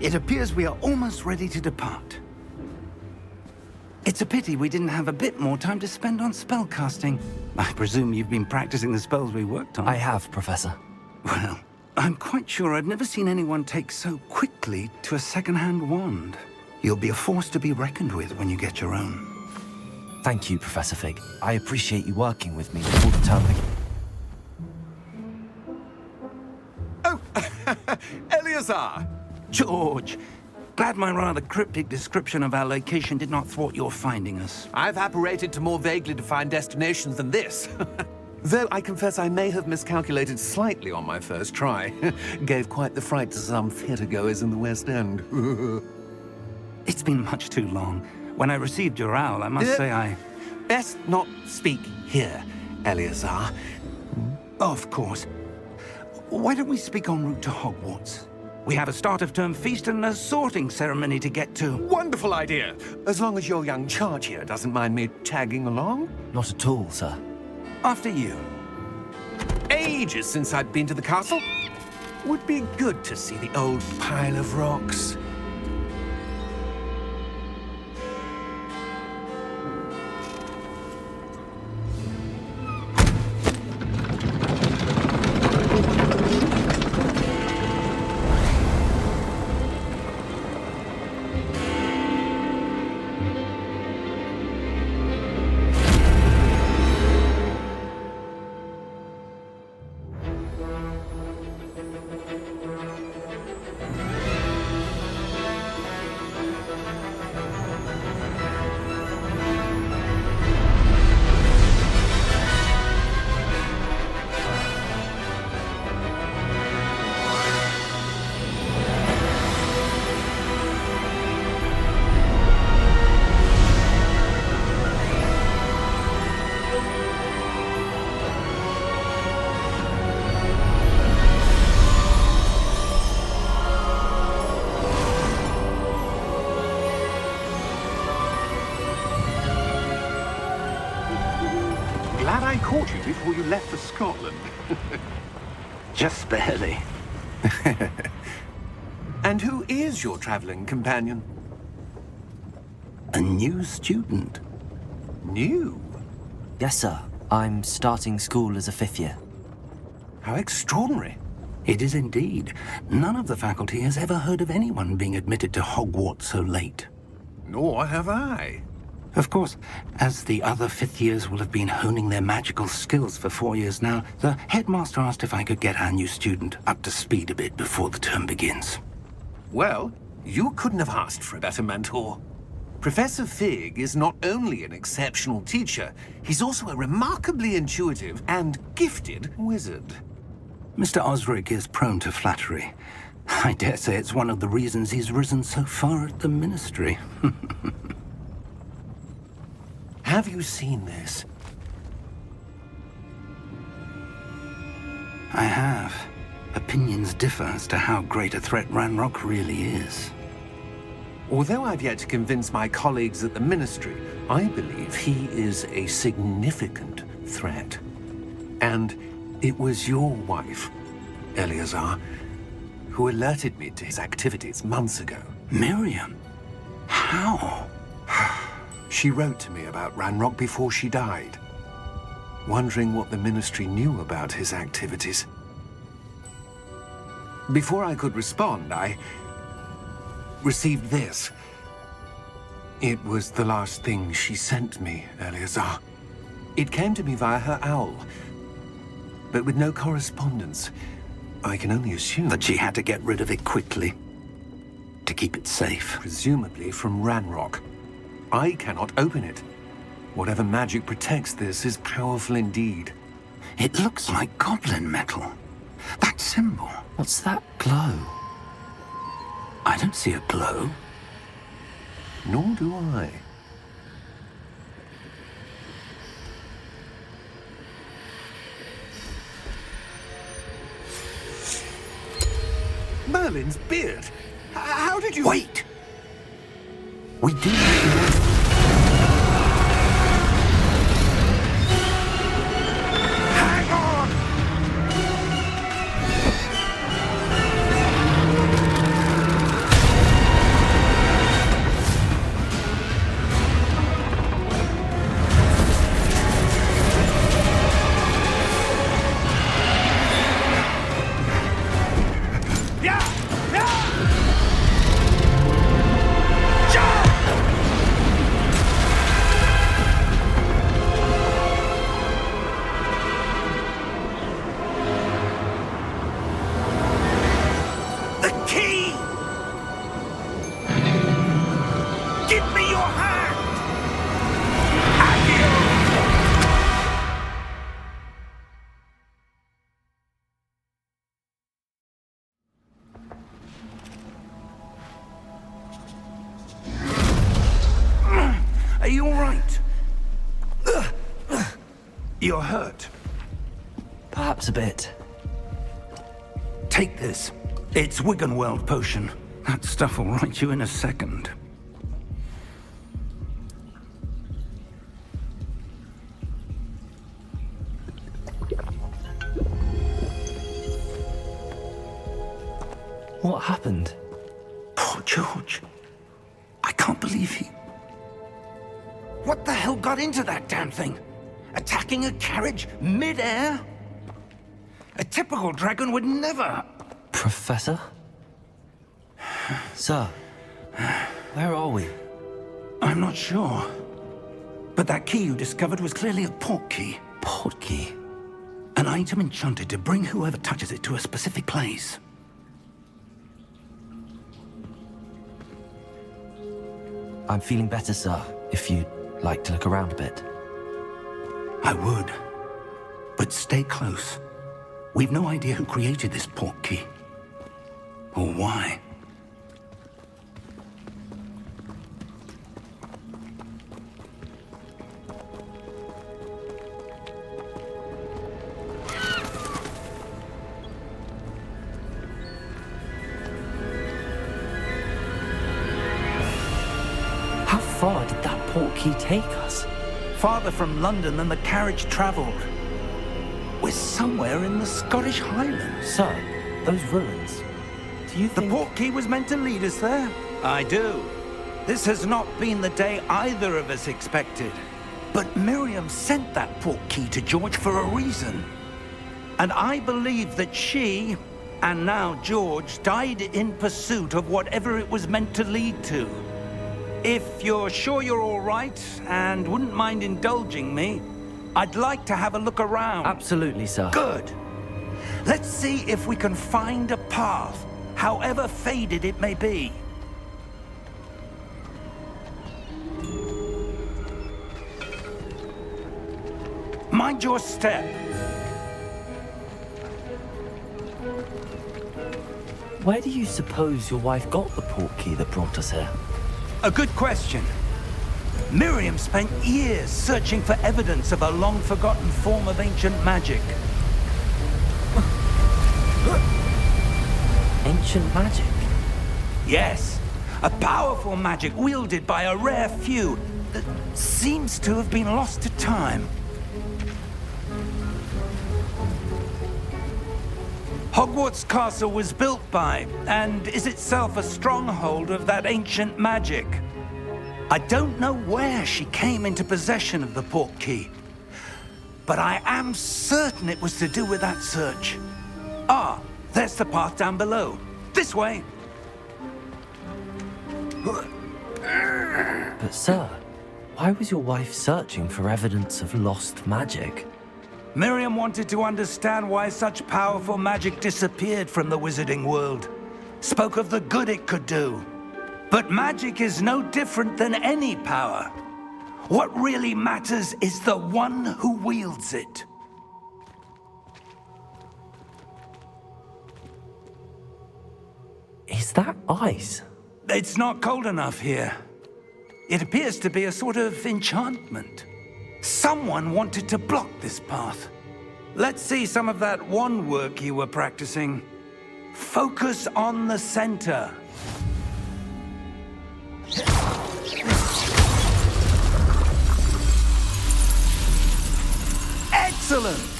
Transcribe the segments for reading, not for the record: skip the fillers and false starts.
It appears we are almost ready to depart. It's a pity we didn't have a bit more time to spend on spellcasting. I presume you've been practicing the spells we worked on. I have, Professor. Well, I'm quite sure I've never seen anyone take so quickly to a second-hand wand. You'll be a force to be reckoned with when you get your own. Thank you, Professor Fig. I appreciate you working with me before the term begins. Oh, Eleazar! George! Glad my rather cryptic description of our location did not thwart your finding us. I've apparated to more vaguely defined destinations than this. Though I confess I may have miscalculated slightly on my first try. Gave quite the fright to some theatre-goers in the West End. It's been much too long. When I received your owl, I must say I... Best not speak here, Eleazar. Of course. Why don't we speak en route to Hogwarts? We have a start-of-term feast and a sorting ceremony to get to. Wonderful idea! As long as your young charge here doesn't mind me tagging along. Not at all, sir. After you. Ages since I'd been to the castle. Would be good to see the old pile of rocks. Glad I caught you before you left for Scotland. Just barely. And who is your traveling companion? A new student. New? Yes, sir. I'm starting school as a 5th year. How extraordinary. It is indeed. None of the faculty has ever heard of anyone being admitted to Hogwarts so late. Nor have I. Of course, as the other 5th years will have been honing their magical skills for 4 years now, the headmaster asked if I could get our new student up to speed a bit before the term begins. Well, you couldn't have asked for a better mentor. Professor Fig is not only an exceptional teacher, he's also a remarkably intuitive and gifted wizard. Mr. Osric is prone to flattery. I dare say it's one of the reasons he's risen so far at the Ministry. Have you seen this? I have. Opinions differ as to how great a threat Ranrock really is. Although I've yet to convince my colleagues at the Ministry, I believe he is a significant threat. And it was your wife, Eleazar, who alerted me to his activities months ago. Miriam? How? She wrote to me about Ranrock before she died, wondering what the Ministry knew about his activities. Before I could respond, I received this. It was the last thing she sent me, Eleazar. It came to me via her owl, but with no correspondence. I can only assume That she had to get rid of it quickly, to keep it safe. presumably from Ranrock. I cannot open it. Whatever magic protects this is powerful indeed. It looks like goblin metal. That symbol. What's that glow? I don't see a glow. Nor do I. Merlin's beard! How did you... Wait! We do... Hang on! You're hurt. Perhaps a bit. Take this. It's Wiggenweld potion. That stuff will right you in a second. What happened? Poor George. I can't believe he... What the hell got into that damn thing? Attacking a carriage mid-air? A typical dragon would never... Professor? Sir, where are we? I'm not sure. But that key you discovered was clearly a port key. Port key? An item enchanted to bring whoever touches it to a specific place. I'm feeling better, sir, if you'd like to look around a bit. I would. But stay close. We've no idea who created this port key. Or why. How far did that port key take us? Farther from London than the carriage traveled. We're somewhere in the Scottish Highlands. Sir, those ruins. Do you The think... port key was meant to lead us there? I do. This has not been the day either of us expected. But Miriam sent that port key to George for a reason. And I believe that she, and now George, died in pursuit of whatever it was meant to lead to. If you're sure you're all right, and wouldn't mind indulging me, I'd like to have a look around. Absolutely, sir. Good. Let's see if we can find a path, however faded it may be. Mind your step. Where do you suppose your wife got the port key that brought us here? A good question. Miriam spent years searching for evidence of a long-forgotten form of ancient magic. Ancient magic? Yes, a powerful magic wielded by a rare few that seems to have been lost to time. Hogwarts Castle was built by, and is itself a stronghold of that ancient magic. I don't know where she came into possession of the port key, but I am certain it was to do with that search. Ah, there's the path down below. This way. But sir, why was your wife searching for evidence of lost magic? Miriam wanted to understand why such powerful magic disappeared from the wizarding world. Spoke of the good it could do. But magic is no different than any power. What really matters is the one who wields it. Is that ice? It's not cold enough here. It appears to be a sort of enchantment. Someone wanted to block this path. Let's see some of that wand work you were practicing. Focus on the center. Excellent!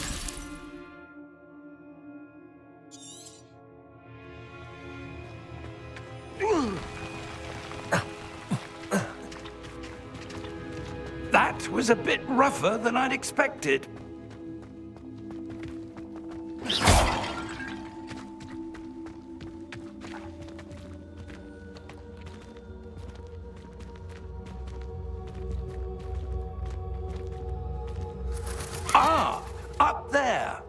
That was a bit rougher than I'd expected. Ah, up there.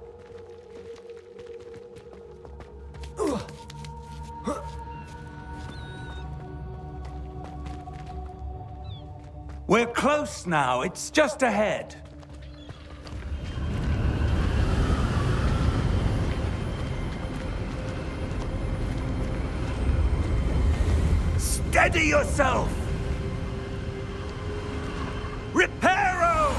We're close now. It's just ahead. Steady yourself! Reparo!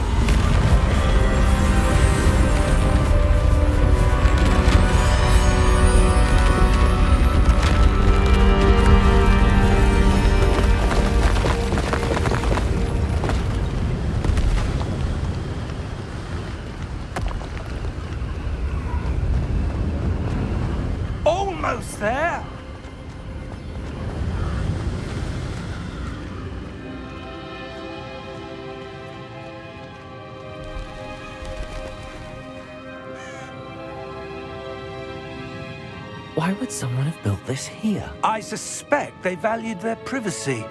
Why would someone have built this here? I suspect they valued their privacy.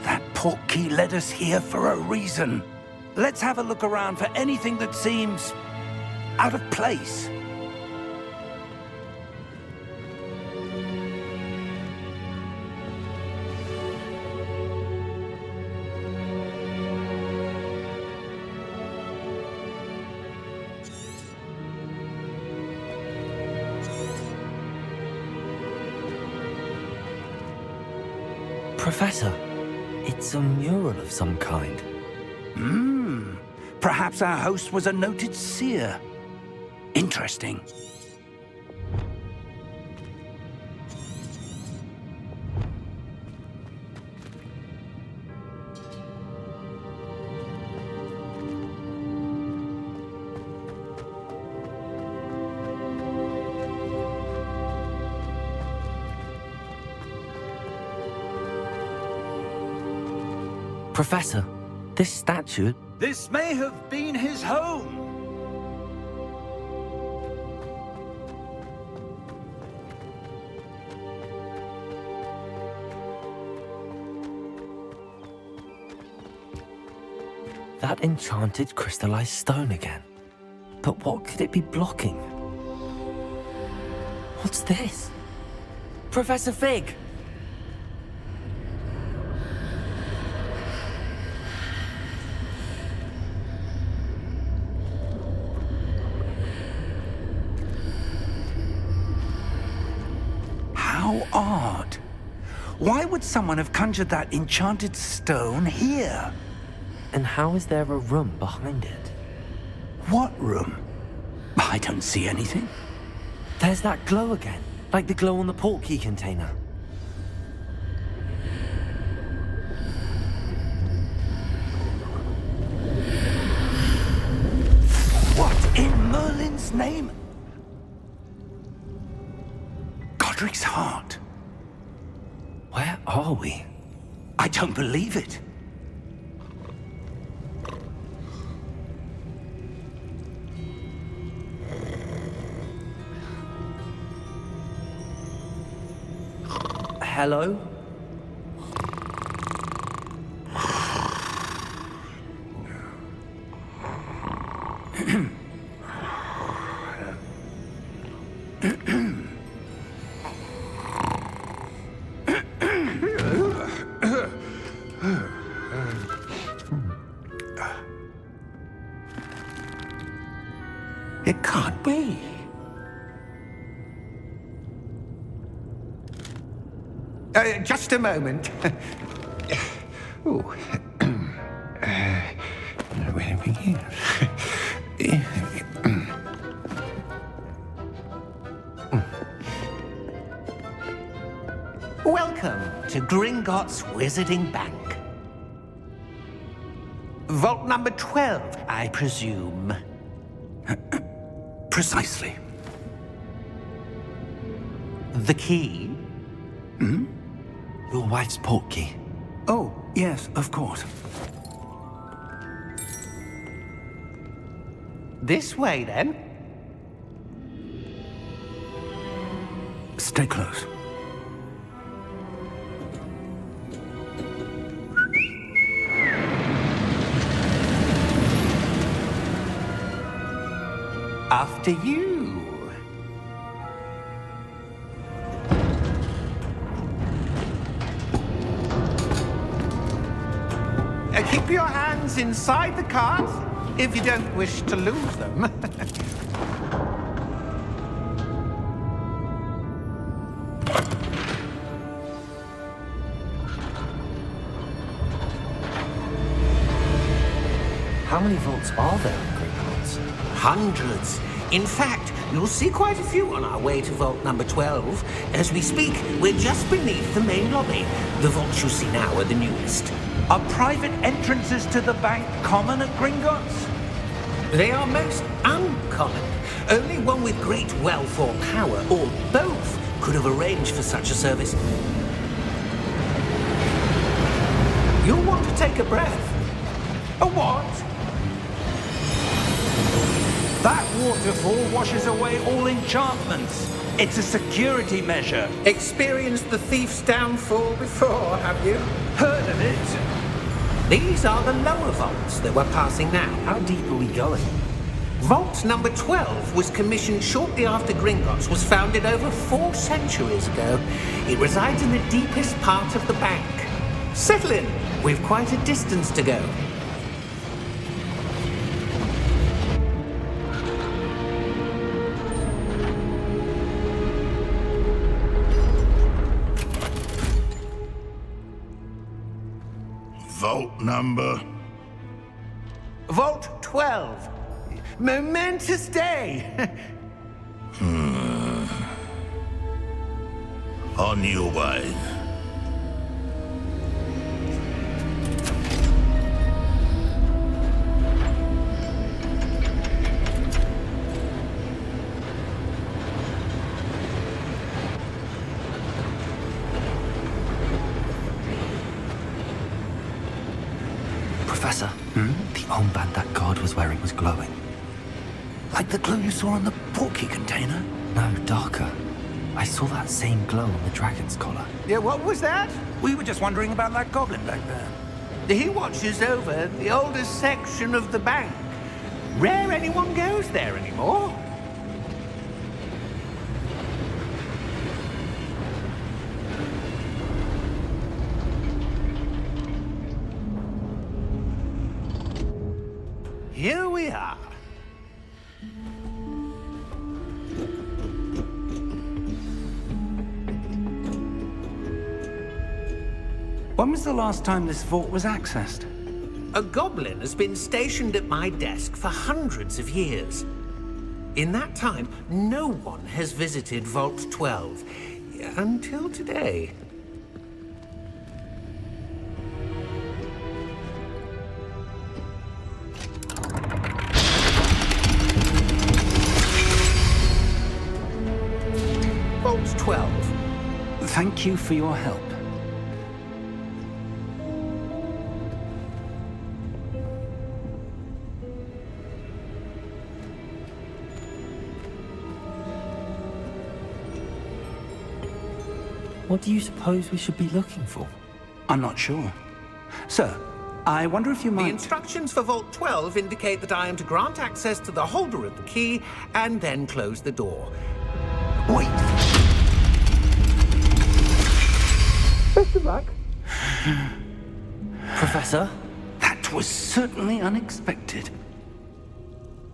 That portkey led us here for a reason. Let's have a look around for anything that seems out of place. Professor, it's a mural of some kind. Perhaps our host was a noted seer. Interesting. Professor, this statue... This may have been his home. That enchanted crystallized stone again. But what could it be blocking? What's this? Professor Fig! How odd. Why would someone have conjured that enchanted stone here? And how is there a room behind it? What room? I don't see anything. There's that glow again, like the glow on the portkey container. What in Merlin's name? Godric's heart. Where are we? I don't believe it. Hello? It can't be. Just a moment. Where do we begin? Welcome to Gringotts Wizarding Bank. Vault number 12, I presume. Precisely. The key? Your wife's portkey. Oh, yes, of course. This way, then. Stay close. After you. Keep your hands inside the cart if you don't wish to lose them. How many vaults are there in Gringotts? Hundreds. In fact, you'll see quite a few on our way to vault number 12. As we speak, we're just beneath the main lobby. The vaults you see now are the newest. Are private entrances to the bank common at Gringotts? They are most uncommon. Only one with great wealth or power, or both, could have arranged for such a service. You'll want to take a breath. A what? That waterfall washes away all enchantments. It's a security measure. Experienced the thief's downfall before, have you? Heard of it? These are the lower vaults that we're passing now. How deep are we going? Vault number 12 was commissioned shortly after Gringotts was founded over 4 centuries ago. It resides in the deepest part of the bank. Settle in. We've quite a distance to go. Vault number? Vault 12. Momentous day. On your way. Professor, the armband that guard was wearing was glowing. Like the glow you saw on the portkey container? No, darker. I saw that same glow on the dragon's collar. Yeah, what was that? We were just wondering about that goblin back there. He watches over the oldest section of the bank. Rare anyone goes there anymore. Here we are. When was the last time this vault was accessed? A goblin has been stationed at my desk for hundreds of years. In that time, no one has visited Vault 12 until today. Vault 12. Thank you for your help. What do you suppose we should be looking for? I'm not sure. Sir, I wonder if you The might... instructions for Vault 12 indicate that I am to grant access to the holder of the key and then close the door. Wait! Best of luck. Professor? That was certainly unexpected.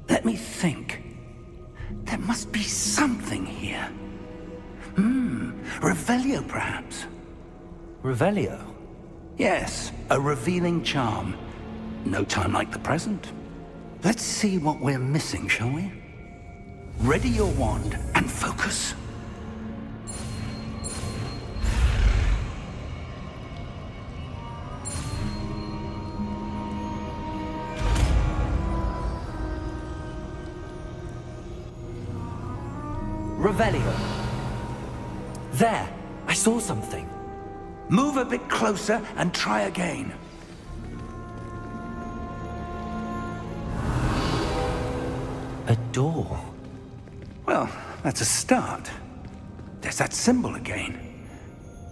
Let me think. There must be something here. Revelio, perhaps? Revelio? Yes, a revealing charm. No time like the present. Let's see what we're missing, shall we? Ready your wand and focus. Revelio. There! I saw something. Move a bit closer and try again. A door. Well, that's a start. There's that symbol again.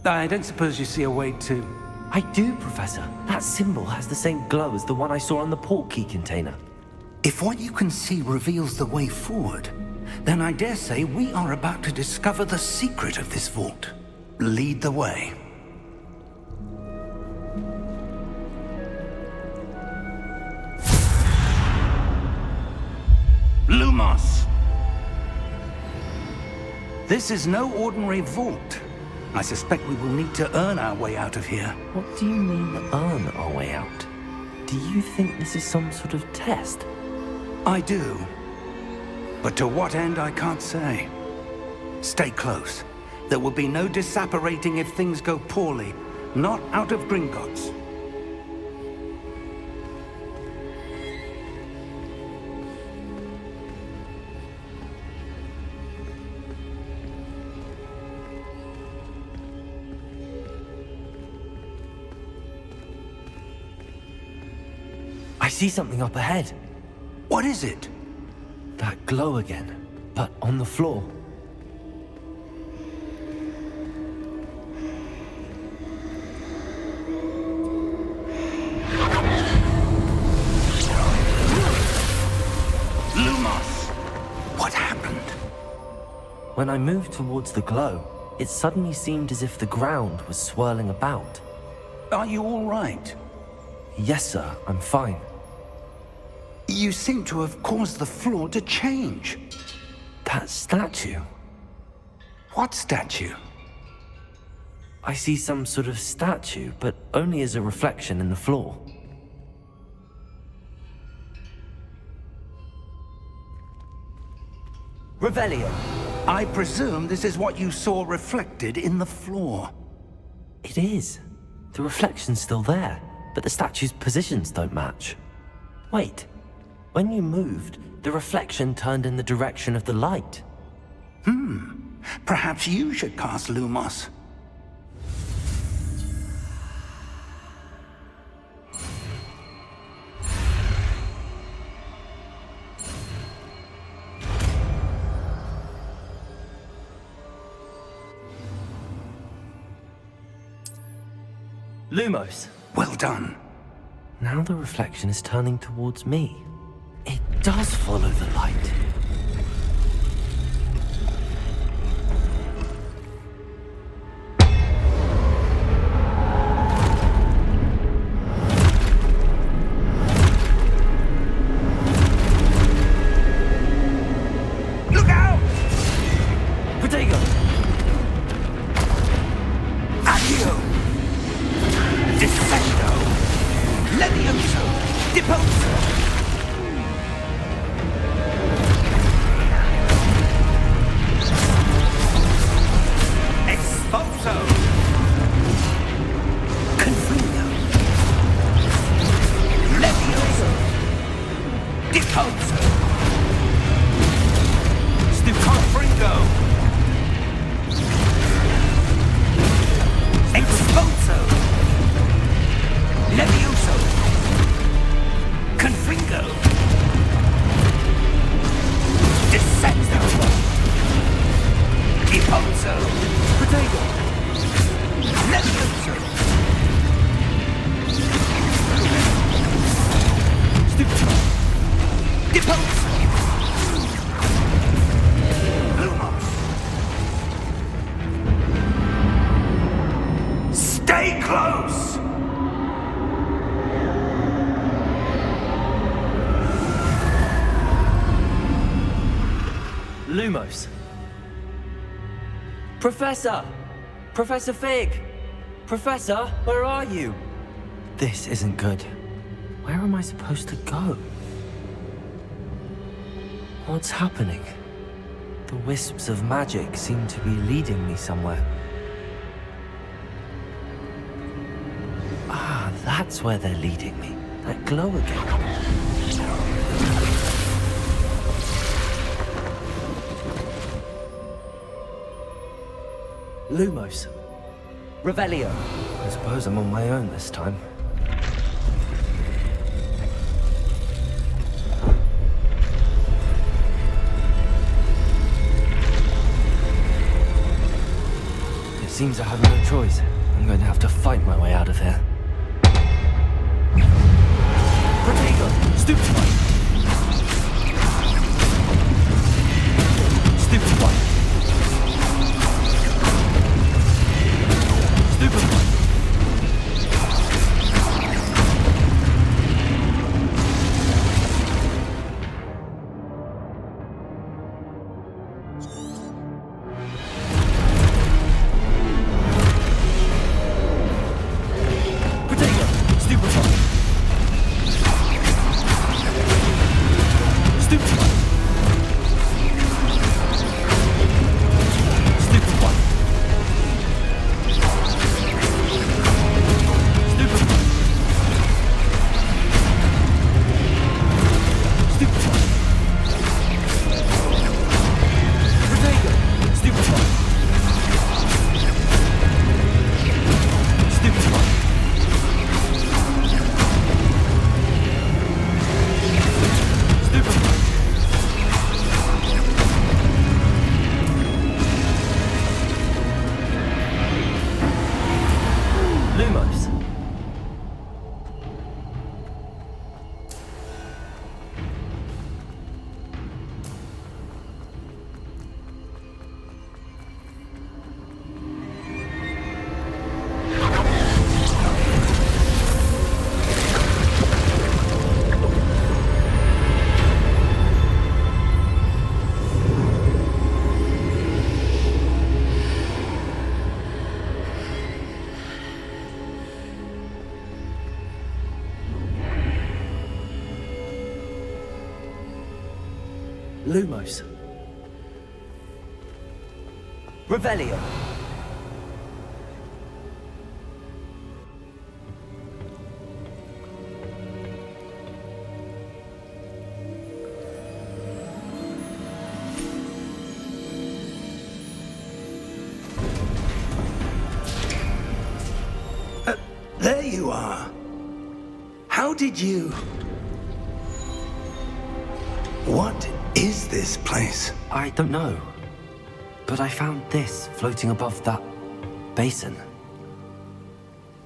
I don't suppose you see a way to... I do, Professor. That symbol has the same glow as the one I saw on the portkey container. If what you can see reveals the way forward, then I dare say we are about to discover the secret of this vault. Lead the way. Lumos! This is no ordinary vault. I suspect we will need to earn our way out of here. What do you mean, earn our way out? Do you think this is some sort of test? I do. But to what end, I can't say. Stay close. There will be no disapparating if things go poorly. Not out of Gringotts. I see something up ahead. What is it? That glow again, but on the floor. When I moved towards the glow, it suddenly seemed as if the ground was swirling about. Are you all right? Yes, sir, I'm fine. You seem to have caused the floor to change. That statue. What statue? I see some sort of statue, but only as a reflection in the floor. Revelio. I presume this is what you saw reflected in the floor. It is. The reflection's still there, but the statue's positions don't match. Wait. When you moved, the reflection turned in the direction of the light. Perhaps you should cast Lumos. Lumos. Well done. Now the reflection is turning towards me. It does follow the light. Look out! Protego! Accio! Descendo! Levioso! Deposo! Exposo! Confringo! Levioso! Deposo! Confringo! Exposo! Levioso! Confringo! Descendo! Deposo! Protego! Levioso! Stupido! Deposo! Lumos! Stay close! Lumos. Professor! Professor Fig! Professor, where are you? This isn't good. Where am I supposed to go? What's happening? The wisps of magic seem to be leading me somewhere. Ah, that's where they're leading me. That glow again. Lumos. Revelio. I suppose I'm on my own this time. It seems I have no choice. I'm going to have to fight my way out of here. Protego! Stupid one! Stupid one! Stupid one! Protego! Stupid one! Lumos. Revelio. There you are. How did you... What is this place? I don't know. But I found this floating above that basin.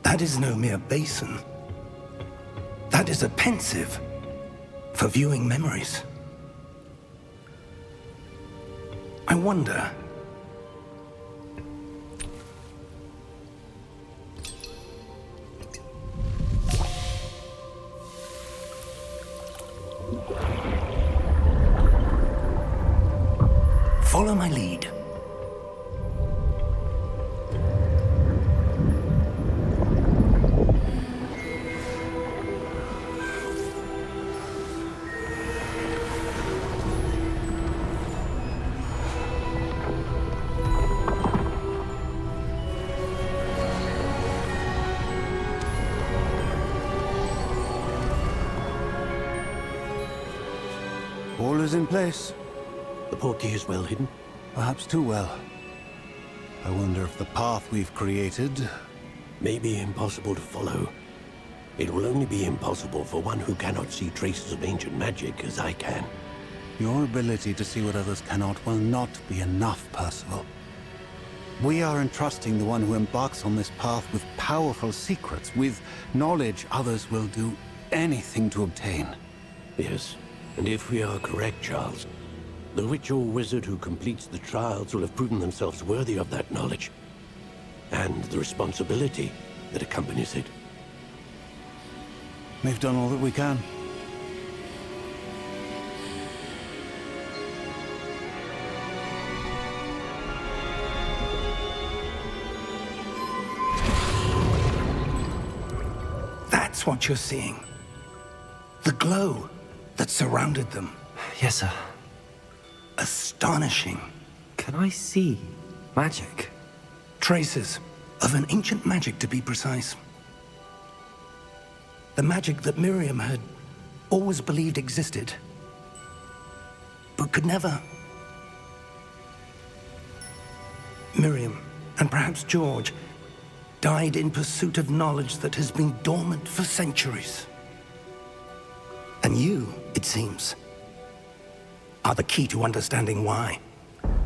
That is no mere basin. That is a pensive for viewing memories. I wonder... Follow my lead. All is in place. The portkey is well hidden. Perhaps too well. I wonder if the path we've created... May be impossible to follow. It will only be impossible for one who cannot see traces of ancient magic as I can. Your ability to see what others cannot will not be enough, Percival. We are entrusting the one who embarks on this path with powerful secrets, with knowledge others will do anything to obtain. Yes, and if we are correct, Charles, the ritual wizard who completes the trials will have proven themselves worthy of that knowledge, and the responsibility that accompanies it. We've done all that we can. That's what you're seeing. The glow that surrounded them. Yes, sir. Astonishing. Can I see magic? Traces of an ancient magic, to be precise. The magic that Miriam had always believed existed, but could never. Miriam, and perhaps George, died in pursuit of knowledge that has been dormant for centuries. And you, it seems, are the key to understanding why.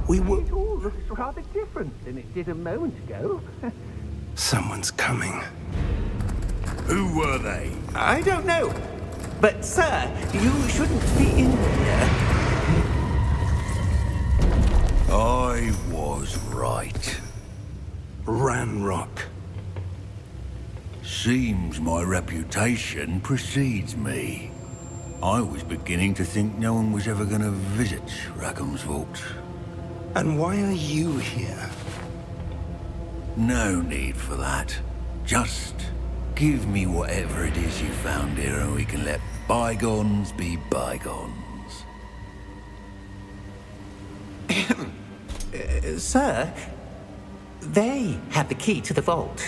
We were... It all looks rather different than it did a moment ago. Someone's coming. Who were they? I don't know. But, sir, you shouldn't be in here. I was right. Ranrock. Seems my reputation precedes me. I was beginning to think no one was ever going to visit Rackham's vault. And why are you here? No need for that. Just give me whatever it is you found here and we can let bygones be bygones. Sir, they have the key to the vault.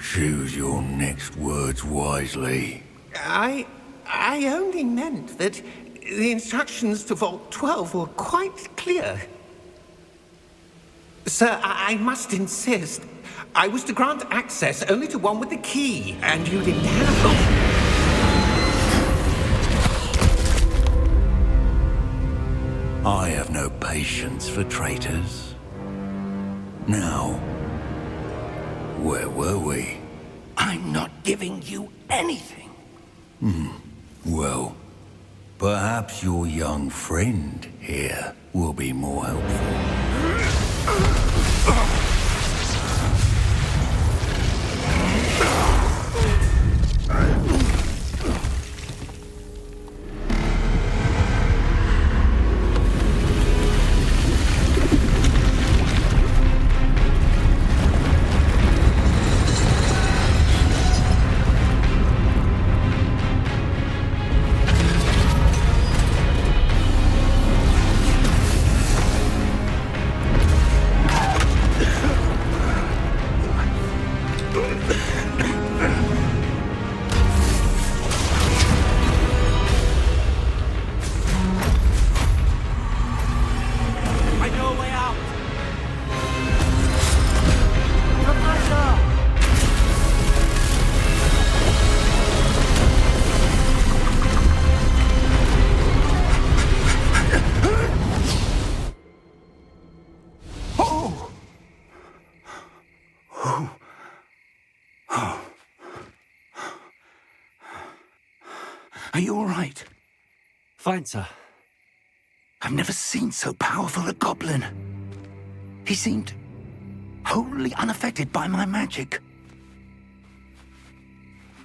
Choose your next words wisely. I only meant that the instructions to Vault 12 were quite clear. Sir, I must insist. I was to grant access only to one with the key, and you didn't have it. I have no patience for traitors. Now, where were we? I'm not giving you anything. Well, perhaps your young friend here will be more helpful. I know a way out! Are you all right? Fine, sir. I've never seen so powerful a goblin. He seemed wholly unaffected by my magic.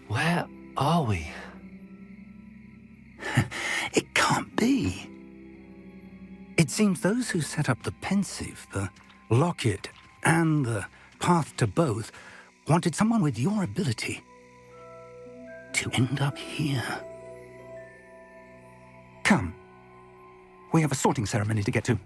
Where are we? It can't be. It seems those who set up the pensive, the locket, and the path to both wanted someone with your ability to end up here. Come. We have a sorting ceremony to get to.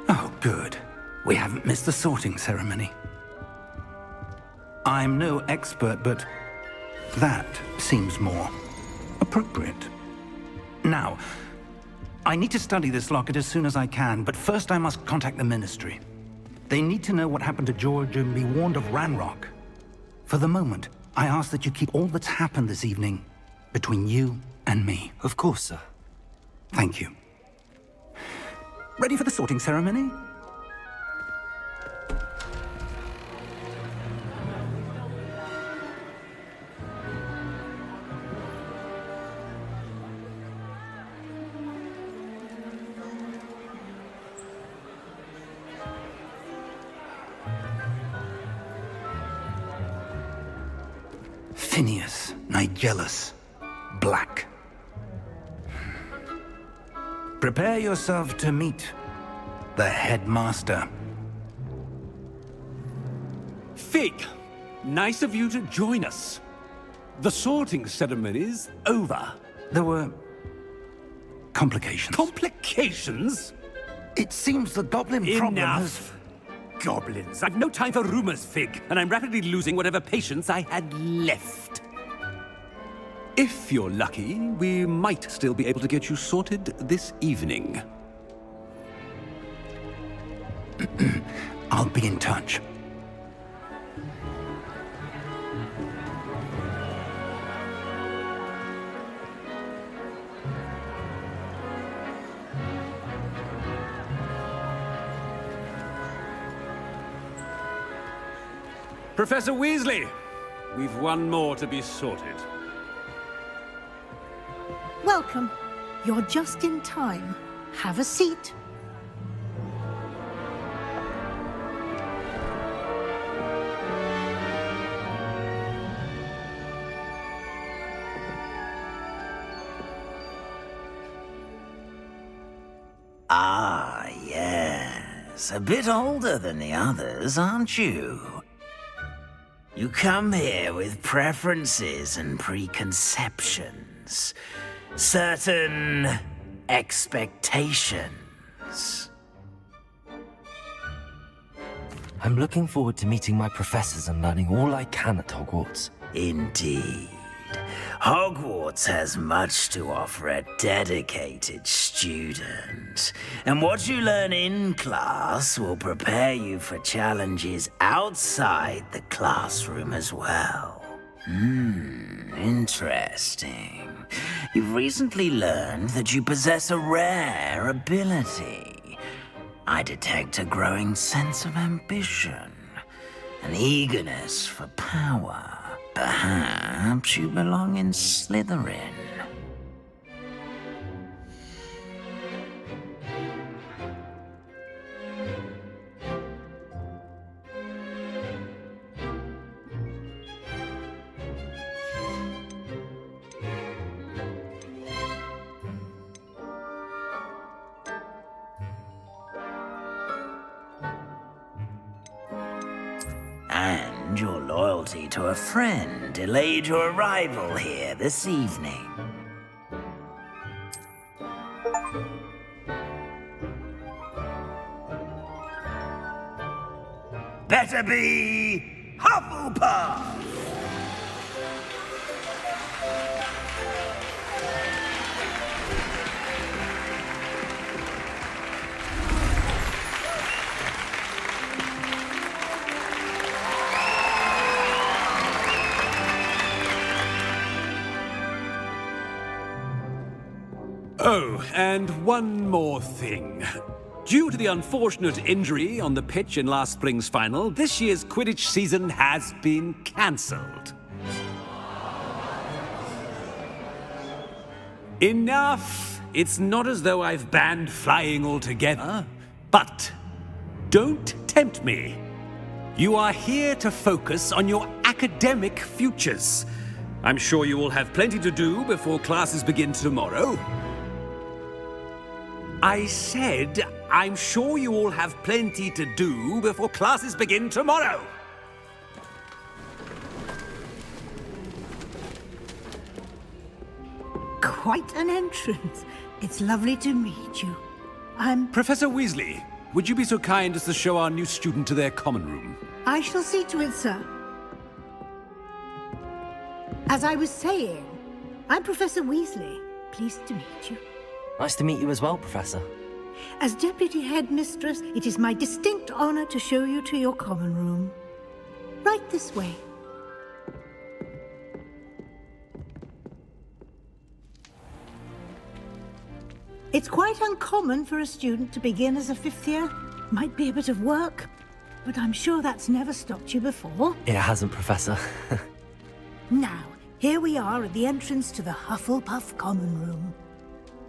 Oh, good. We haven't missed the sorting ceremony. I'm no expert, but that seems more appropriate. Now, I need to study this locket as soon as I can, but first I must contact the Ministry. They need to know what happened to George and be warned of Ranrock. For the moment, I ask that you keep all that's happened this evening between you and me. Of course, sir. Thank you. Ready for the sorting ceremony? Phineas, Nigellus, Black. Prepare yourself to meet the headmaster. Fig, nice of you to join us. The sorting ceremony's over. There were complications. Complications? It seems the goblin problem has... Enough! Goblins. I've no time for rumors, Fig, and I'm rapidly losing whatever patience I had left. If you're lucky, we might still be able to get you sorted this evening. I'll be in touch. Professor Weasley, we've one more to be sorted. Welcome. You're just in time. Have a seat. Ah, yes. A bit older than the others, aren't you? You come here with preferences and preconceptions. Certain expectations. I'm looking forward to meeting my professors and learning all I can at Hogwarts. Indeed. Hogwarts has much to offer a dedicated student. And what you learn in class will prepare you for challenges outside the classroom as well. Interesting. You've recently learned that you possess a rare ability. I detect a growing sense of ambition, an eagerness for power. Perhaps you belong in Slytherin. And your loyalty to a friend delayed your arrival here this evening. Better be Hufflepuff! Oh, and one more thing. Due to the unfortunate injury on the pitch in last spring's final, this year's Quidditch season has been cancelled. Enough! It's not as though I've banned flying altogether, but don't tempt me. You are here to focus on your academic futures. I'm sure you will have plenty to do before classes begin tomorrow. I said, I'm sure you all have plenty to do before classes begin tomorrow. Quite an entrance. It's lovely to meet you. I'm... Professor Weasley, would you be so kind as to show our new student to their common room? I shall see to it, sir. As I was saying, I'm Professor Weasley. Pleased to meet you. Nice to meet you as well, Professor. As Deputy Headmistress, it is my distinct honor to show you to your common room. Right this way. It's quite uncommon for a student to begin as a fifth year. Might be a bit of work, but I'm sure that's never stopped you before. It hasn't, Professor. Now, here we are at the entrance to the Hufflepuff common room.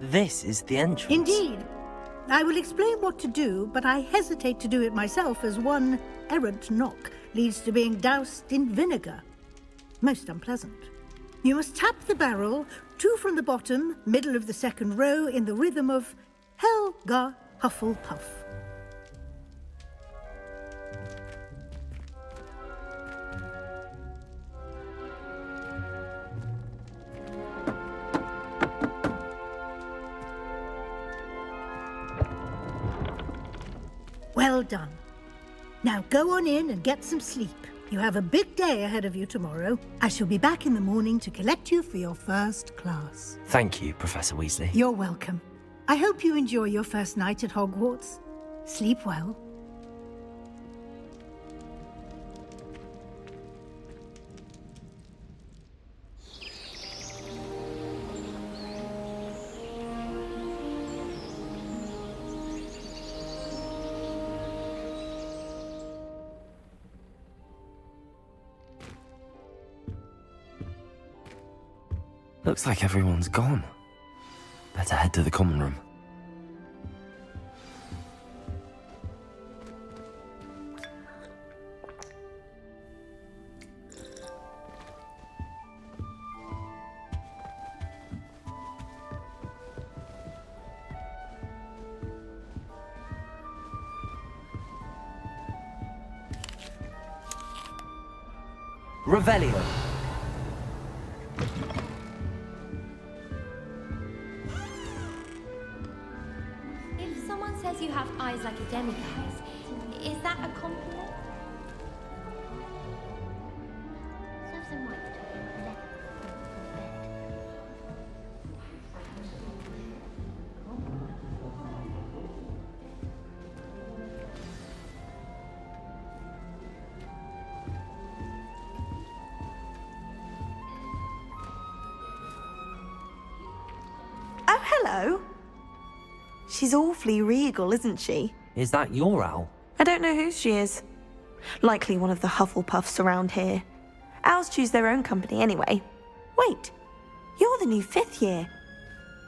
This is the entrance. Indeed. I will explain what to do, but I hesitate to do it myself as one errant knock leads to being doused in vinegar. Most unpleasant. You must tap the barrel, 2 from the bottom, middle of the second row, in the rhythm of Helga Hufflepuff. Well done. Now go on in and get some sleep. You have a big day ahead of you tomorrow. I shall be back in the morning to collect you for your first class. Thank you, Professor Weasley. You're welcome. I hope you enjoy your first night at Hogwarts. Sleep well. Looks like everyone's gone. Better head to the common room. Revelio. If someone says you have eyes like a demiguise, is that a compliment? hello. She's awfully regal, isn't she? Is that your owl? I don't know who she is. Likely one of the Hufflepuffs around here. Owls choose their own company anyway. Wait, you're the new 5th year.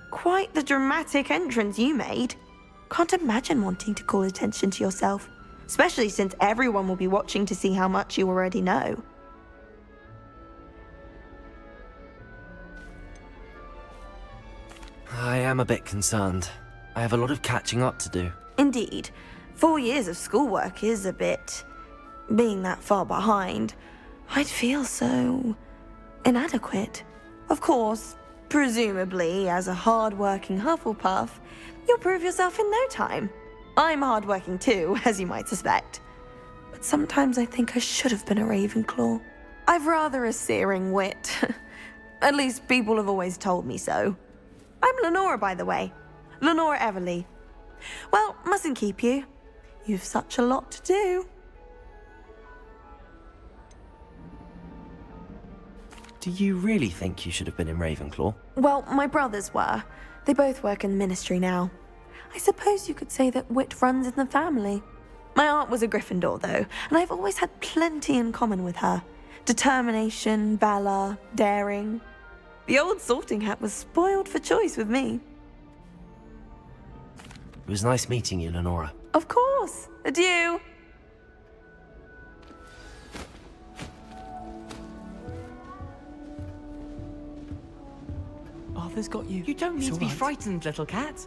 Quite the dramatic entrance you made. Can't imagine wanting to call attention to yourself, especially since everyone will be watching to see how much you already know. I am a bit concerned. I have a lot of catching up to do. Indeed. 4 years of schoolwork is a bit... Being that far behind, I'd feel so... inadequate. Of course, presumably, as a hard-working Hufflepuff, you'll prove yourself in no time. I'm hard-working too, as you might suspect. But sometimes I think I should have been a Ravenclaw. I've rather a searing wit. At least people have always told me so. I'm Lenora, by the way. Lenora Everly. Well, mustn't keep you. You've such a lot to do. Do you really think you should have been in Ravenclaw? Well, my brothers were. They both work in the ministry now. I suppose you could say that wit runs in the family. My aunt was a Gryffindor, though, and I've always had plenty in common with her. Determination, valor, daring. The old sorting hat was spoiled for choice with me. It was nice meeting you, Lenora. Of course. Adieu. Arthur's got you. You don't need to be frightened, little cat.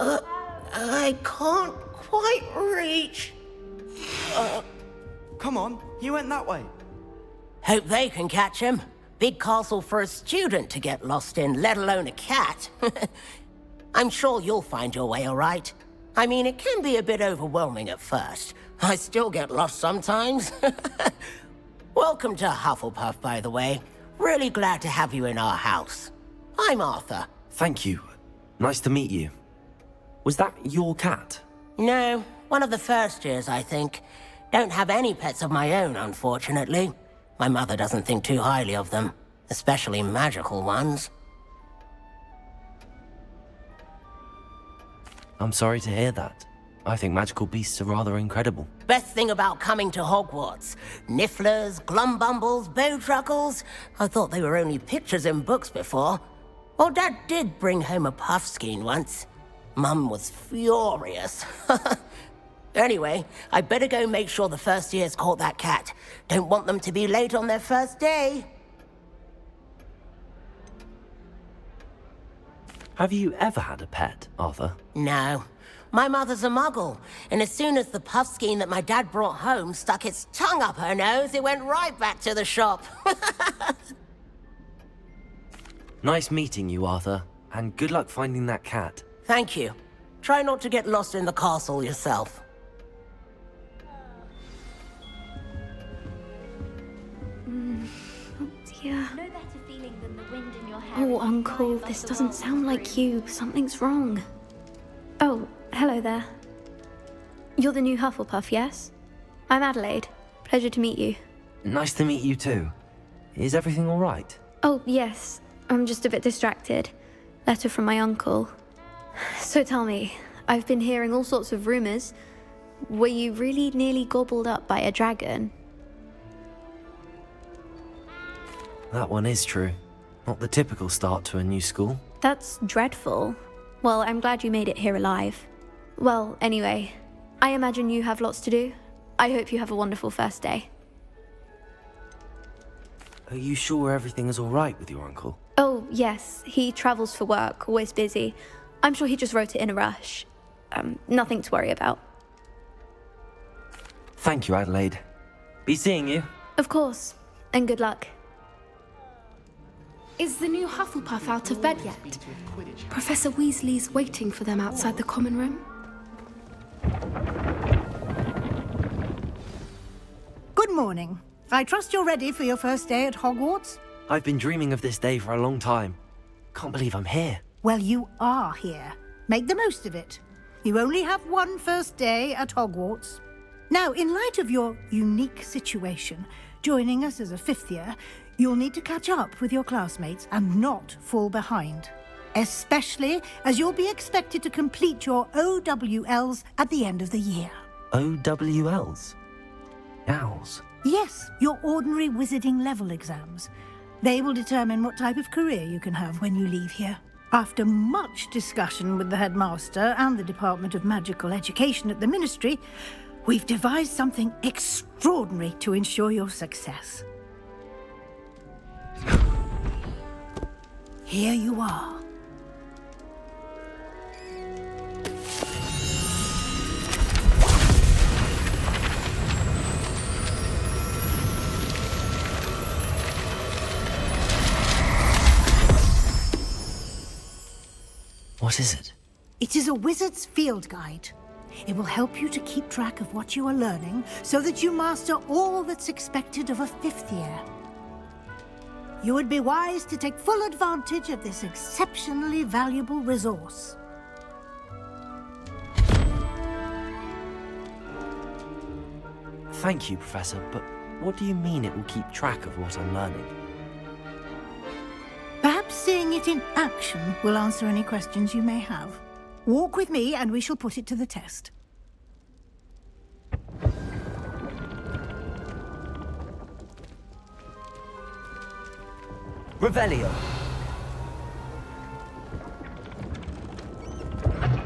I can't quite reach. Come on, you went that way. Hope they can catch him. Big castle for a student to get lost in, let alone a cat. I'm sure you'll find your way all right. I mean, it can be a bit overwhelming at first. I still get lost sometimes. Welcome to Hufflepuff, by the way. Really glad to have you in our house. I'm Arthur. Thank you. Nice to meet you. Was that your cat? No, one of the first years, I think. Don't have any pets of my own, unfortunately. My mother doesn't think too highly of them, especially magical ones. I'm sorry to hear that. I think magical beasts are rather incredible. Best thing about coming to Hogwarts. Nifflers, glumbumbles, bowtruckles. I thought they were only pictures in books before. Well, Dad did bring home a puffskein once. Mum was furious. Anyway, I better go make sure the first years caught that cat. Don't want them to be late on their first day. Have you ever had a pet, Arthur? No. My mother's a muggle, and as soon as the puffskein that my dad brought home stuck its tongue up her nose, it went right back to the shop. Nice meeting you, Arthur, and good luck finding that cat. Thank you. Try not to get lost in the castle yourself. Oh dear. No better feeling than the wind in your hair. Oh, Uncle, this doesn't sound like you. Something's wrong. Oh, hello there. You're the new Hufflepuff, yes? I'm Adelaide. Pleasure to meet you. Nice to meet you too. Is everything all right? Oh, yes. I'm just a bit distracted. Letter from my uncle. So tell me, I've been hearing all sorts of rumors. Were you really nearly gobbled up by a dragon? That one is true. Not the typical start to a new school. That's dreadful. Well, I'm glad you made it here alive. Well, anyway, I imagine you have lots to do. I hope you have a wonderful first day. Are you sure everything is all right with your uncle? Oh, yes. He travels for work, always busy. I'm sure he just wrote it in a rush. Nothing to worry about. Thank you, Adelaide. Be seeing you. Of course. And good luck. Is the new Hufflepuff out of bed yet? Professor Weasley's waiting for them outside the common room. Good morning. I trust you're ready for your first day at Hogwarts? I've been dreaming of this day for a long time. Can't believe I'm here. Well, you are here. Make the most of it. You only have one first day at Hogwarts. Now, in light of your unique situation, joining us as a 5th year, you'll need to catch up with your classmates and not fall behind. especially as you'll be expected to complete your OWLs at the end of the year. OWLs? Owls? Yes, your ordinary wizarding level exams. They will determine what type of career you can have when you leave here. After much discussion with the headmaster and the Department of Magical Education at the Ministry, we've devised something extraordinary to ensure your success. Here you are. What is it? It is a wizard's field guide. It will help you to keep track of what you are learning so that you master all that's expected of a 5th year. You would be wise to take full advantage of this exceptionally valuable resource. Thank you, Professor, but what do you mean it will keep track of what I'm learning? Perhaps seeing it in action will answer any questions you may have. Walk with me and we shall put it to the test. Revelio.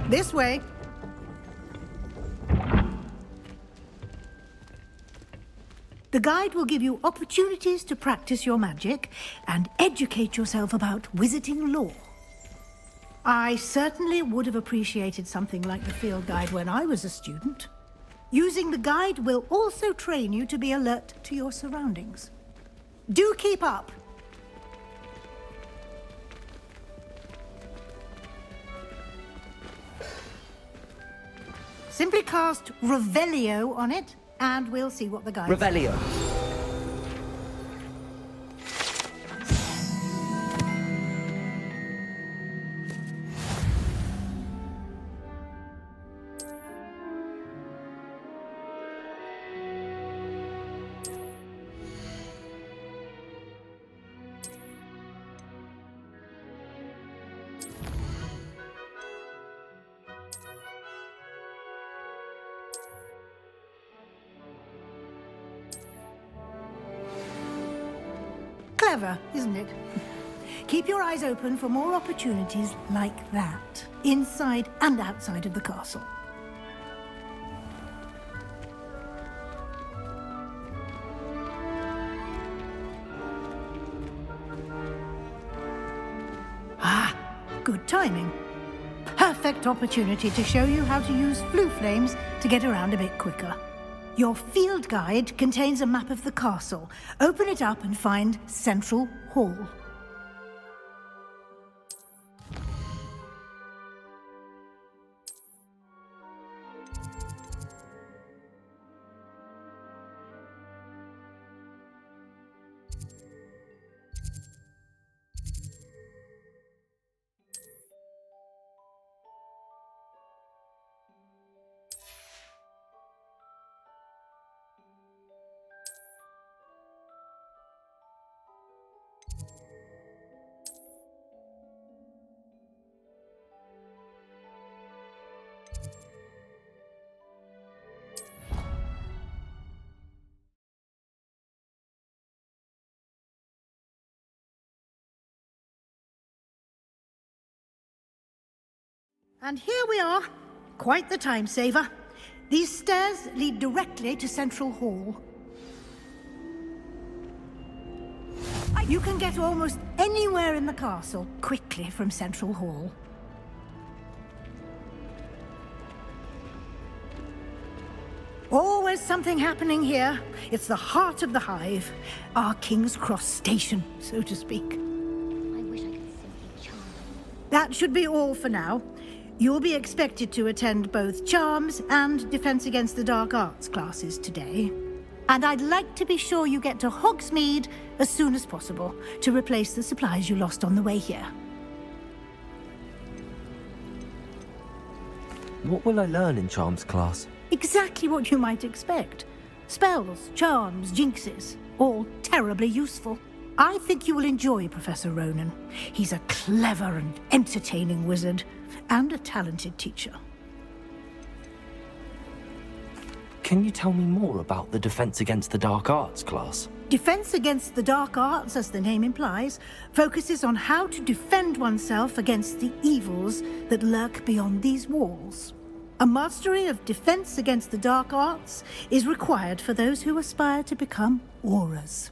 This way. The guide will give you opportunities to practice your magic and educate yourself about wizarding lore. I certainly would have appreciated something like the field guide when I was a student. Using the guide will also train you to be alert to your surroundings. Do keep up! Simply cast Revelio on it, and we'll see what the guide says. Revelio. Clever, isn't it? Keep your eyes open for more opportunities like that, inside and outside of the castle. Ah, good timing. Perfect opportunity to show you how to use flue flames to get around a bit quicker. Your field guide contains a map of the castle. Open it up and find Central Hall. And here we are. Quite the time saver. These stairs lead directly to Central Hall. You can get almost anywhere in the castle quickly from Central Hall. Always something happening here. It's the heart of the hive. Our King's Cross station, so to speak. I wish I could simply charm. That should be all for now. You'll be expected to attend both Charms and Defense Against the Dark Arts classes today. And I'd like to be sure you get to Hogsmeade as soon as possible to replace the supplies you lost on the way here. What will I learn in Charms class? Exactly what you might expect. Spells, charms, jinxes, all terribly useful. I think you will enjoy Professor Ronen. He's a clever and entertaining wizard, and a talented teacher. Can you tell me more about the Defense Against the Dark Arts class? Defense Against the Dark Arts, as the name implies, focuses on how to defend oneself against the evils that lurk beyond these walls. A mastery of Defense Against the Dark Arts is required for those who aspire to become auras.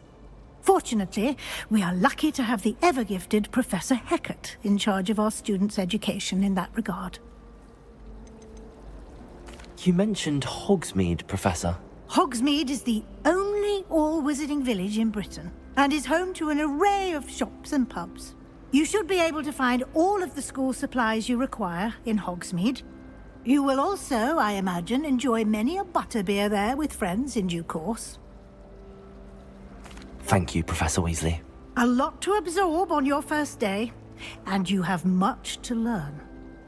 Fortunately, we are lucky to have the ever-gifted Professor Hecat in charge of our students' education in that regard. You mentioned Hogsmeade, Professor. Hogsmeade is the only all-wizarding village in Britain, and is home to an array of shops and pubs. You should be able to find all of the school supplies you require in Hogsmeade. You will also, I imagine, enjoy many a butterbeer there with friends in due course. Thank you, Professor Weasley. A lot to absorb on your first day, and you have much to learn.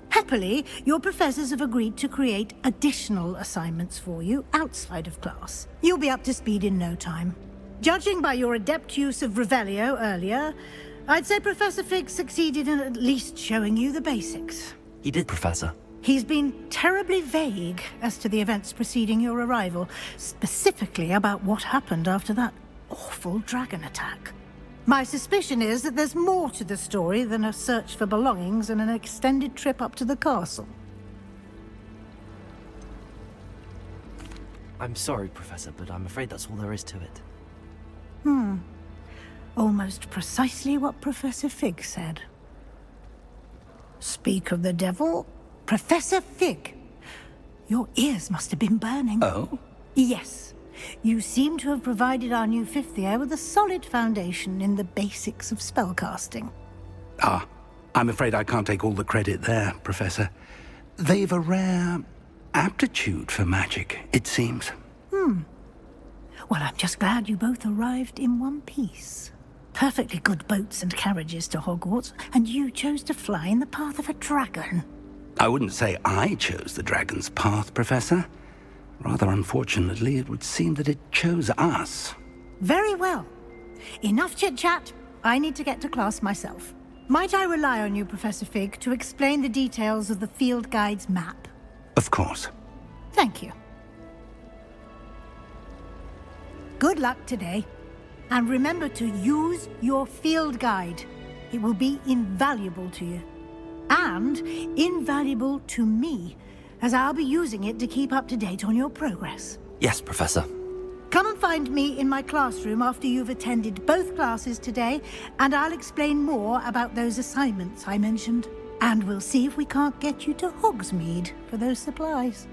Happily, your professors have agreed to create additional assignments for you outside of class. You'll be up to speed in no time. Judging by your adept use of Revelio earlier, I'd say Professor Fig succeeded in at least showing you the basics. He did, Professor. He's been terribly vague as to the events preceding your arrival, specifically about what happened after that awful dragon attack. My suspicion is that there's more to the story than a search for belongings and an extended trip up to the castle. I'm sorry, Professor, but I'm afraid that's all there is to it. Almost precisely what Professor Fig said. Speak of the devil, Professor Fig. Your ears must have been burning. Oh? Yes. You seem to have provided our new fifth year with a solid foundation in the basics of spellcasting. Ah, I'm afraid I can't take all the credit there, Professor. They've a rare aptitude for magic, it seems. Well, I'm just glad you both arrived in one piece. Perfectly good boats and carriages to Hogwarts, and you chose to fly in the path of a dragon. I wouldn't say I chose the dragon's path, Professor. Rather unfortunately, it would seem that it chose us. Very well. Enough chit-chat. I need to get to class myself. Might I rely on you, Professor Fig, to explain the details of the field guide's map? Of course. Thank you. Good luck today. And remember to use your field guide. It will be invaluable to you. And invaluable to me, as I'll be using it to keep up to date on your progress. Yes, Professor. Come and find me in my classroom after you've attended both classes today, and I'll explain more about those assignments I mentioned. And we'll see if we can't get you to Hogsmeade for those supplies.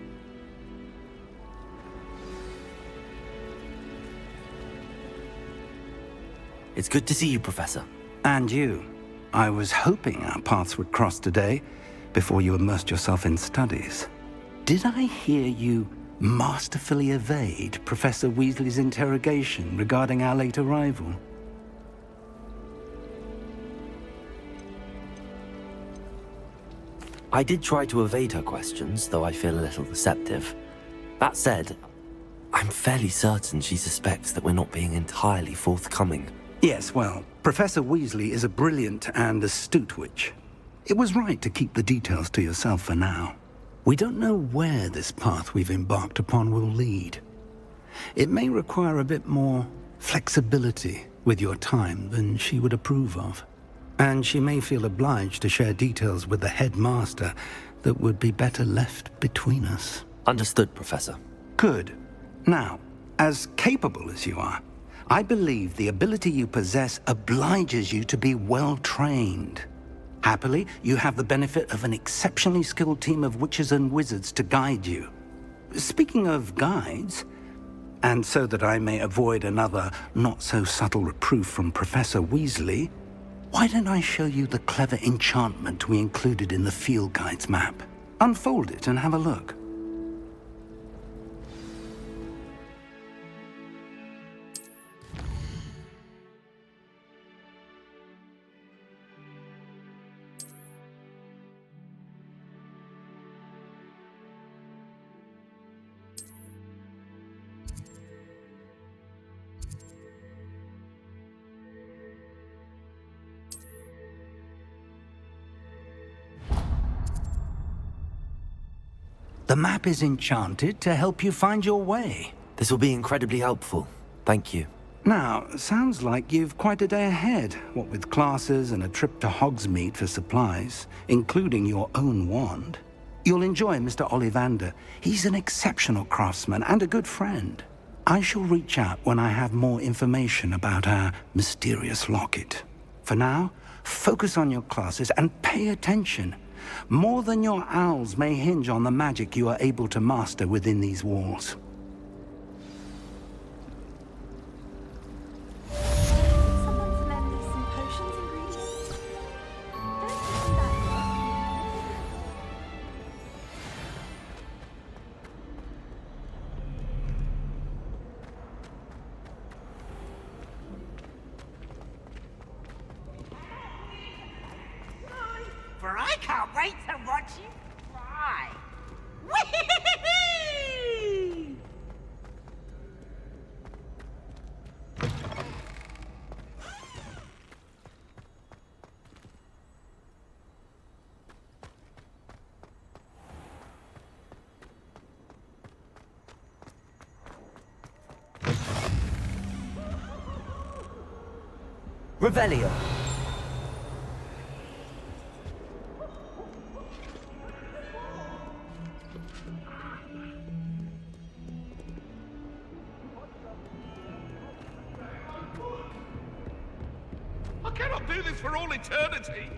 It's good to see you, Professor. And you. I was hoping our paths would cross today, before you immersed yourself in studies. Did I hear you masterfully evade Professor Weasley's interrogation regarding our late arrival? I did try to evade her questions, though I feel a little deceptive. That said, I'm fairly certain she suspects that we're not being entirely forthcoming. Yes, well, Professor Weasley is a brilliant and astute witch. It was right to keep the details to yourself for now. We don't know where this path we've embarked upon will lead. It may require a bit more flexibility with your time than she would approve of. And she may feel obliged to share details with the headmaster that would be better left between us. Understood, Professor. Good. Now, as capable as you are, I believe the ability you possess obliges you to be well-trained. Happily, you have the benefit of an exceptionally skilled team of witches and wizards to guide you. Speaking of guides, and so that I may avoid another not-so-subtle reproof from Professor Weasley, why don't I show you the clever enchantment we included in the field guide's map? Unfold it and have a look. The map is enchanted to help you find your way. This will be incredibly helpful. Thank you. Now, sounds like you've quite a day ahead, what with classes and a trip to Hogsmeade for supplies, including your own wand. You'll enjoy Mr. Ollivander. He's an exceptional craftsman and a good friend. I shall reach out when I have more information about our mysterious locket. For now, focus on your classes and pay attention. More than your owls may hinge on the magic you are able to master within these walls. For I can't wait to watch you fly. Whee! Revelio. I cannot do this for all eternity!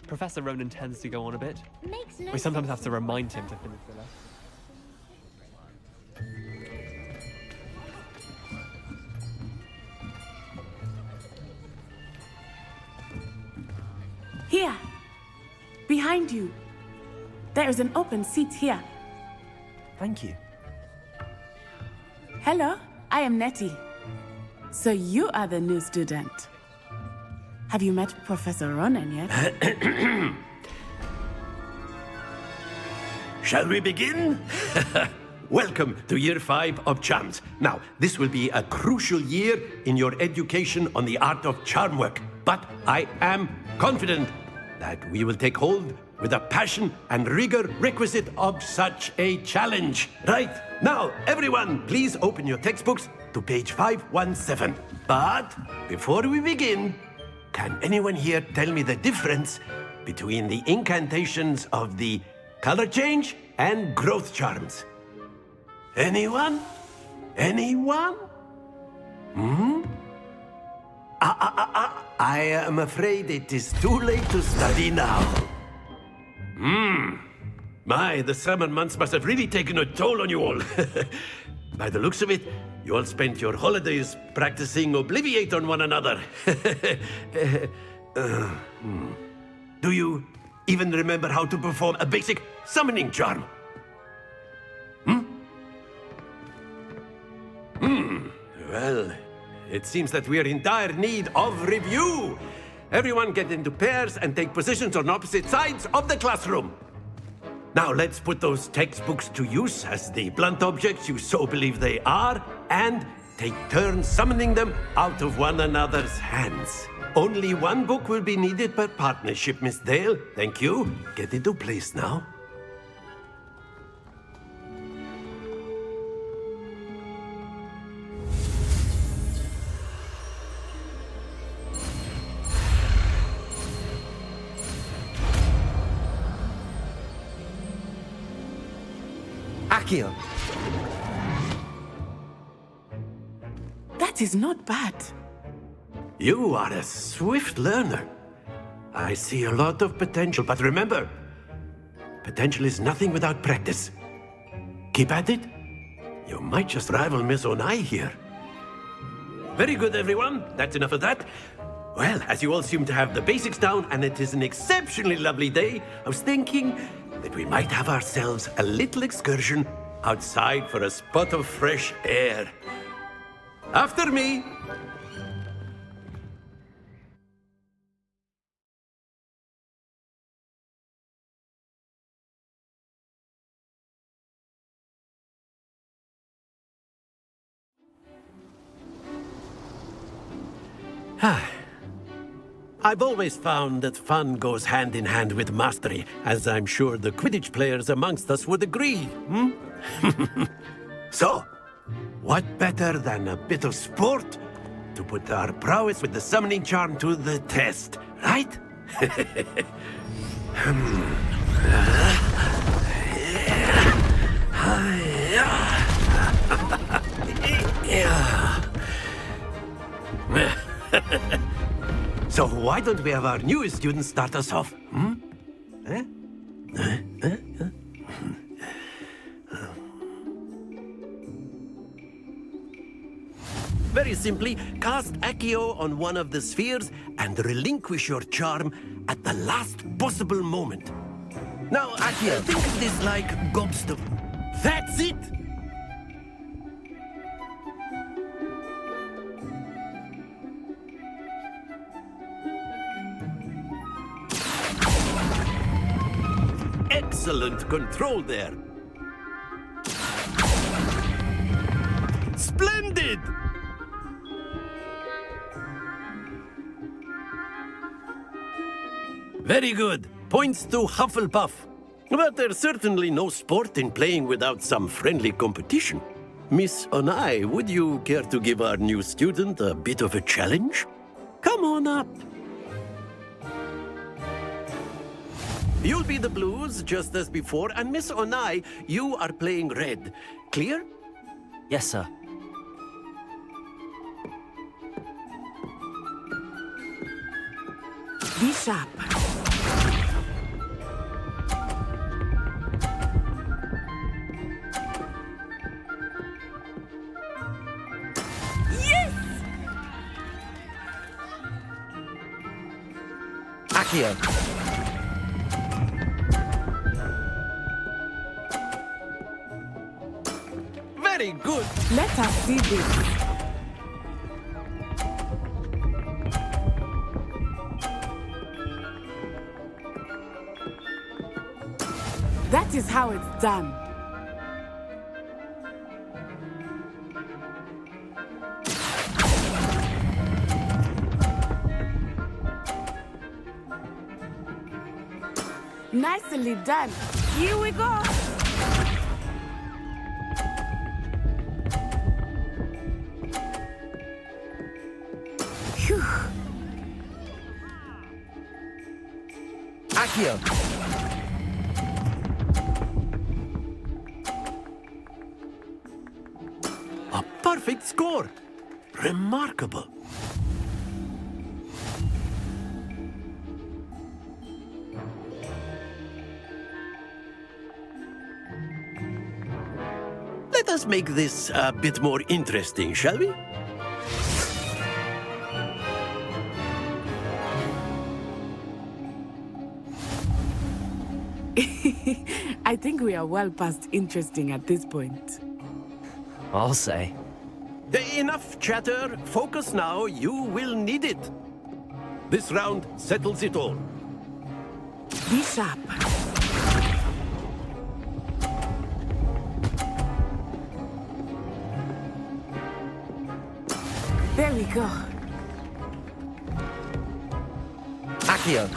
Professor Ronen tends to go on a bit. Makes no We sometimes sense have to remind him to finish the lesson. Here! Behind you! There is an open seat here. Thank you. Hello, I am Nettie. So you are the new student. Have you met Professor Ronen yet? Shall we begin? Welcome to Year 5 of Charms. Now, this will be a crucial year in your education on the art of charm work, but I am confident that we will take hold with the passion and rigor requisite of such a challenge. Right, now, everyone, please open your textbooks to page 517. But before we begin, can anyone here tell me the difference between the incantations of the color change and growth charms? Anyone? Anyone? I am afraid it is too late to study now. My, the summer months must have really taken a toll on you all. By the looks of it, you all spent your holidays practicing Obliviate on one another. Do you even remember how to perform a basic summoning charm? Well, it seems that we are in dire need of review. Everyone get into pairs and take positions on opposite sides of the classroom. Now let's put those textbooks to use as the blunt objects you so believe they are, and take turns summoning them out of one another's hands. Only one book will be needed per partnership, Miss Dale. Thank you. Get into place now. Accio. That is not bad. You are a swift learner. I see a lot of potential, but remember, potential is nothing without practice. Keep at it. You might just rival Miss Onai here. Very good, everyone. That's enough of that. Well, as you all seem to have the basics down, and it is an exceptionally lovely day, I was thinking that we might have ourselves a little excursion outside for a spot of fresh air. After me. I've always found that fun goes hand in hand with mastery, as I'm sure the Quidditch players amongst us would agree, So, what better than a bit of sport to put our prowess with the summoning charm to the test, right? So why don't we have our newest student start us off? Very simply, cast Accio on one of the spheres and relinquish your charm at the last possible moment. Now, Accio, think of this like gobstone. That's it! Excellent control there. Splendid! Very good. Points to Hufflepuff. But there's certainly no sport in playing without some friendly competition. Miss Onai, would you care to give our new student a bit of a challenge? Come on up. You'll be the blues, just as before, and Miss Onai, you are playing red. Clear? Yes, sir. Be sharp. Yes! Accio. Very good. Let us see this. That is how it's done. Nicely done. Here we go. Phew. Accio. A perfect score. Remarkable. Let us make this a bit more interesting, shall we? I think we are well past interesting at this point. I'll say. Enough chatter. Focus now. You will need it. This round settles it all. Be sharp. There we go. Accio.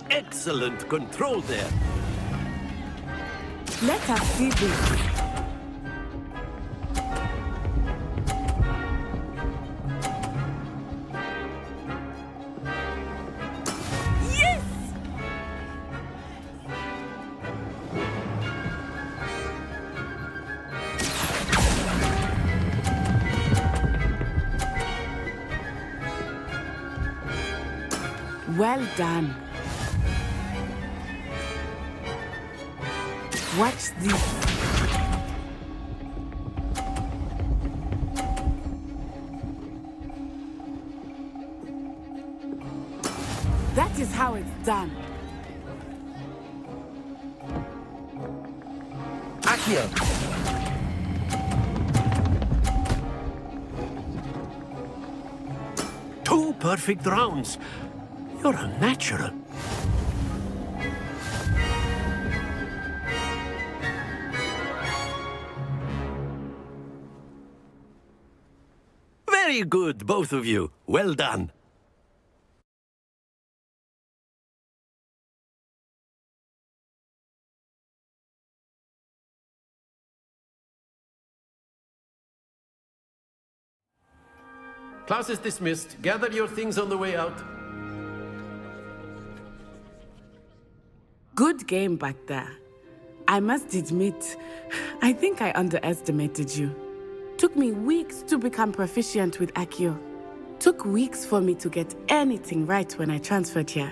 Excellent control there. Let us see this. Yes! Well done. Watch this. That is how it's done. Accio. Two perfect rounds. You're a natural. Very good, both of you. Well done. Class is dismissed. Gather your things on the way out. Good game back there. I must admit, I think I underestimated you. Took me weeks to become proficient with Accio. Took weeks for me to get anything right when I transferred here.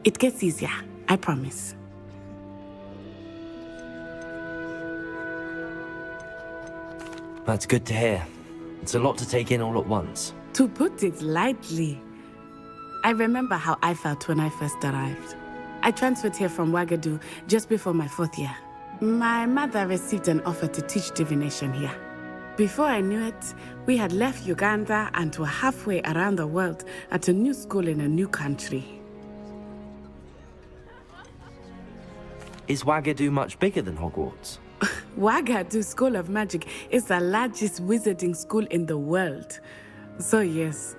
It gets easier, I promise. That's good to hear. It's a lot to take in all at once. To put it lightly, I remember how I felt when I first arrived. I transferred here from Wagadu just before my 4th year. My mother received an offer to teach divination here. Before I knew it, we had left Uganda and were halfway around the world at a new school in a new country. Is Wagadu much bigger than Hogwarts? Wagadu School of Magic is the largest wizarding school in the world. So yes,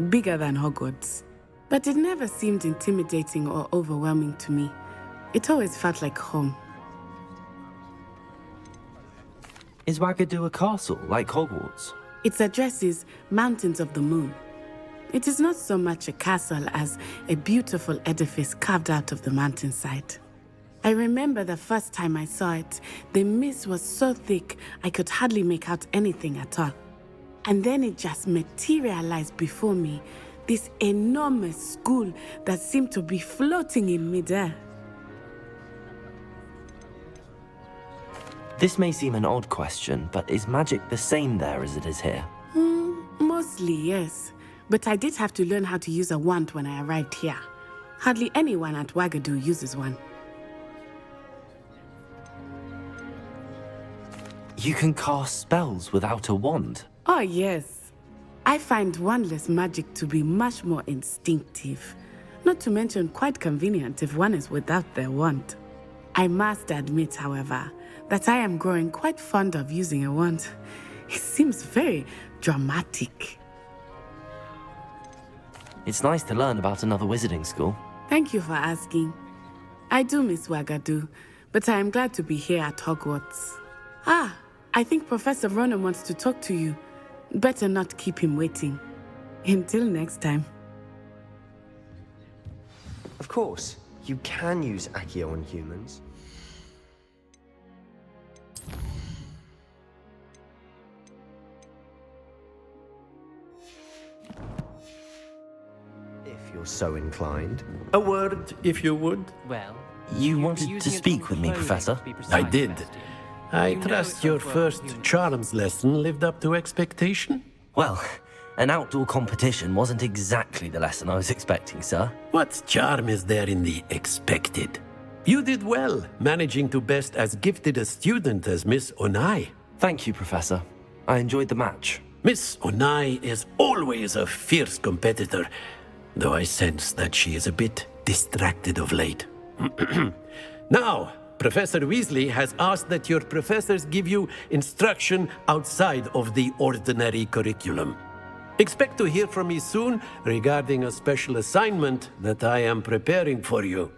bigger than Hogwarts. But it never seemed intimidating or overwhelming to me. It always felt like home. Is Wagadu a castle, like Hogwarts? Its address is Mountains of the Moon. It is not so much a castle as a beautiful edifice carved out of the mountainside. I remember the first time I saw it, the mist was so thick I could hardly make out anything at all. And then it just materialized before me, this enormous school that seemed to be floating in midair. This may seem an odd question, but is magic the same there as it is here? Mostly, yes. But I did have to learn how to use a wand when I arrived here. Hardly anyone at Wagadu uses one. You can cast spells without a wand? Oh, yes. I find wandless magic to be much more instinctive. Not to mention quite convenient if one is without their wand. I must admit, however, that I am growing quite fond of using a wand. It seems very dramatic. It's nice to learn about another wizarding school. Thank you for asking. I do miss Wagadu, but I am glad to be here at Hogwarts. Ah, I think Professor Ronen wants to talk to you. Better not keep him waiting. Until next time. Of course, you can use Accio on humans. If you're so inclined. A word, if you would. Well, you wanted to speak with me, Professor? I did. I trust your first charms lesson lived up to expectation? Well, an outdoor competition wasn't exactly the lesson I was expecting, sir. What charm is there in the expected? You did well, managing to best as gifted a student as Miss Onai. Thank you, Professor. I enjoyed the match. Miss Onai is always a fierce competitor, though I sense that she is a bit distracted of late. Now, Professor Weasley has asked that your professors give you instruction outside of the ordinary curriculum. Expect to hear from me soon regarding a special assignment that I am preparing for you.